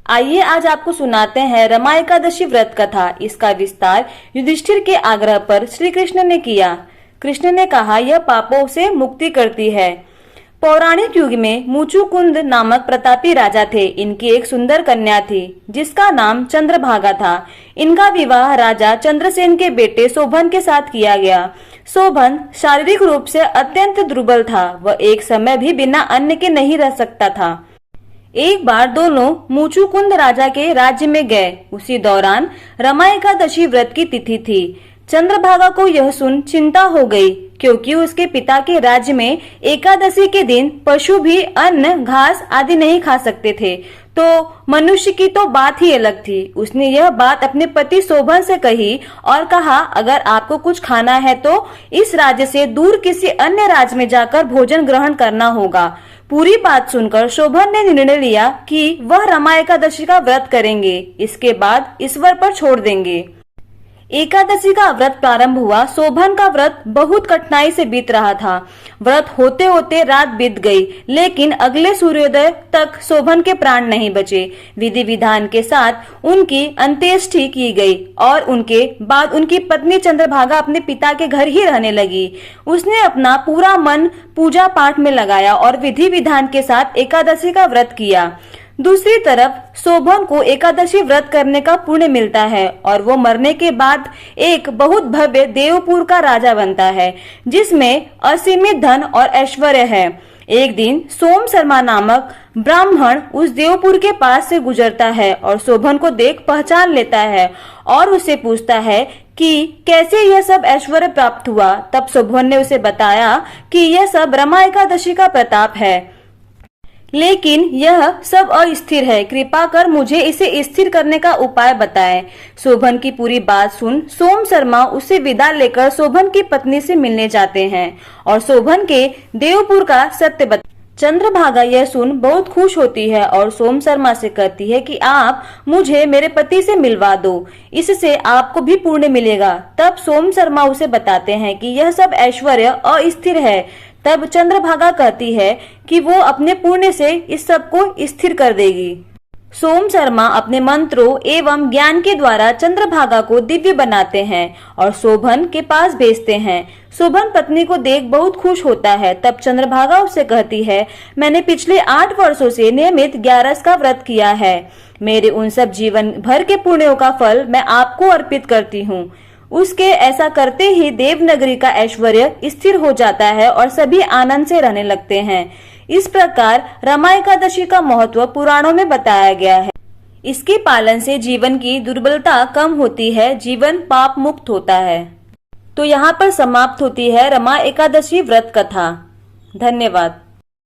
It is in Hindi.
आइए आज आपको सुनाते हैं रमा एकादशी व्रत कथा। इसका विस्तार युधिष्ठिर के आग्रह पर श्री कृष्ण ने किया। कृष्ण ने कहा, यह पापों से मुक्ति करती है। पौराणिक युग में मुचुकुंद नामक प्रतापी राजा थे। इनकी एक सुंदर कन्या थी जिसका नाम चंद्रभागा था। इनका विवाह राजा चंद्रसेन के बेटे शोभन के साथ किया गया। शोभन शारीरिक रूप से अत्यंत दुर्बल था। वह एक समय भी बिना अन्न के नहीं रह सकता था। एक बार दोनों मुचुकुंद राजा के राज्य में गए। उसी दौरान रमा एकादशी व्रत की तिथि थी। चंद्रभागा को यह सुन चिंता हो गई, क्योंकि उसके पिता के राज्य में एकादशी के दिन पशु भी अन्न, घास आदि नहीं खा सकते थे, तो मनुष्य की तो बात ही अलग थी। उसने यह बात अपने पति शोभन से कही और कहा, अगर आपको कुछ खाना है तो इस राज्य से दूर किसी अन्य राज्य में जाकर भोजन ग्रहण करना होगा। पूरी बात सुनकर शोभन ने निर्णय लिया कि वह रमा एकादशी का व्रत करेंगे। इसके बाद ईश्वर पर छोड़ देंगे। एकादशी का व्रत प्रारंभ हुआ। शोभन का व्रत बहुत कठिनाई से बीत रहा था। व्रत होते होते रात बीत गई, लेकिन अगले सूर्योदय तक शोभन के प्राण नहीं बचे। विधि विधान के साथ उनकी अंत्येष्टि की गई और उनके बाद उनकी पत्नी चंद्रभागा अपने पिता के घर ही रहने लगी। उसने अपना पूरा मन पूजा पाठ में लगाया और विधि विधान के साथ एकादशी का व्रत किया। दूसरी तरफ शोभन को एकादशी व्रत करने का पुण्य मिलता है और वो मरने के बाद एक बहुत भव्य देवपुर का राजा बनता है, जिसमें असीमित धन और ऐश्वर्य है। एक दिन सोम शर्मा नामक ब्राह्मण उस देवपुर के पास से गुजरता है और शोभन को देख पहचान लेता है और उससे पूछता है कि कैसे यह सब ऐश्वर्य प्राप्त हुआ। तब शोभन ने उसे बताया कि यह सब रमा एकादशी का प्रताप है, लेकिन यह सब अस्थिर है। कृपा कर मुझे इसे स्थिर करने का उपाय बताएं। शोभन की पूरी बात सुन सोम शर्मा उसे विदा लेकर शोभन की पत्नी से मिलने जाते हैं और शोभन के देवपुर का सत्य बता। चंद्रभागा यह सुन बहुत खुश होती है और सोम शर्मा से कहती है कि आप मुझे मेरे पति से मिलवा दो, इससे आपको भी पुण्य मिलेगा। तब सोम शर्मा उसे बताते हैं कि यह सब ऐश्वर्य अस्थिर है। तब चंद्रभागा कहती है कि वो अपने पुण्य से इस सब को स्थिर कर देगी। सोम शर्मा अपने मंत्रों एवं ज्ञान के द्वारा चंद्रभागा को दिव्य बनाते हैं और शोभन के पास भेजते हैं। शोभन पत्नी को देख बहुत खुश होता है। तब चंद्रभागा उससे कहती है, मैंने पिछले 8 वर्षों से नियमित 11 का व्रत किया है। मेरे उन सब जीवन भर के पुण्यों का फल मैं आपको अर्पित करती हूँ। उसके ऐसा करते ही देवनगरी का ऐश्वर्य स्थिर हो जाता है और सभी आनंद से रहने लगते हैं। इस प्रकार रमा एकादशी का महत्व पुराणों में बताया गया है। इसके पालन से जीवन की दुर्बलता कम होती है, जीवन पाप मुक्त होता है। तो यहाँ पर समाप्त होती है रमा एकादशी व्रत कथा। धन्यवाद।